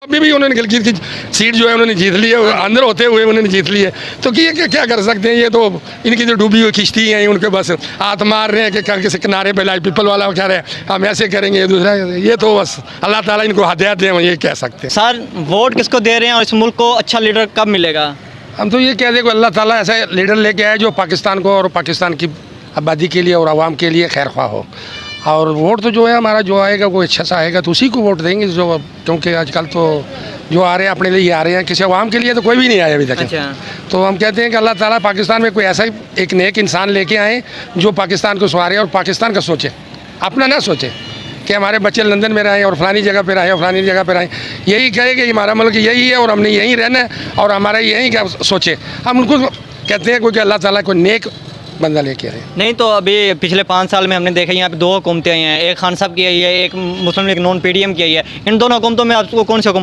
अभी भी उन्होंने गिलगित की सीट जो है उन्होंने जीत ली है, अंदर होते हुए उन्होंने जीत ली है। तो ये क्या कर सकते हैं, ये तो इनकी जो डूबी हुई किश्ती हैं उनके बस हाथ मार रहे हैं कि कल किसी किनारे पे लाइट पीपल वाला कह रहे हैं हम ऐसे करेंगे, दूसरा ये तो बस अल्लाह ताला इनको हदायत दें, ये कह सकते हैं। सर वोट किसको दे रहे हैं और इस मुल्क को अच्छा लीडर कब मिलेगा? हम तो ये कह दें कि अल्लाह ताला ऐसा लीडर लेके आए जो पाकिस्तान को और पाकिस्तान की आबादी के लिए और आवाम के लिए खैर ख्वाह हो। और वोट तो जो है हमारा जो आएगा वो अच्छा सा आएगा तो उसी को वोट देंगे, जो क्योंकि आजकल तो जो आ रहे हैं अपने लिए आ रहे हैं, किसी आवाम के लिए तो कोई भी नहीं आया अभी तक। अच्छा। तो हम कहते हैं कि अल्लाह ताला पाकिस्तान में कोई ऐसा एक नेक इंसान लेके आए जो पाकिस्तान को संवारे और पाकिस्तान का सोचे, अपना ना सोचे कि हमारे बच्चे लंदन में रहें और फलानी जगह पे रहें और फलानी जगह पे रहें। यही कहे कि हमारा मुल्क यही है और हमने यहीं रहना है और हमारा यहीं क्या सोचे। हम उनको कहते हैं कोई अल्लाह ताला को नेक बंदा लेके आए। नहीं तो अभी पिछले 5 साल में हमने देखा यहाँ पे 2 हुकूमतें आई हैं, एक खान साहब की आई है, एक मुस्लिम लीग नॉन PDM की आई है। इन दोनों हुकूमतों में आपको कौन सी हुकूमत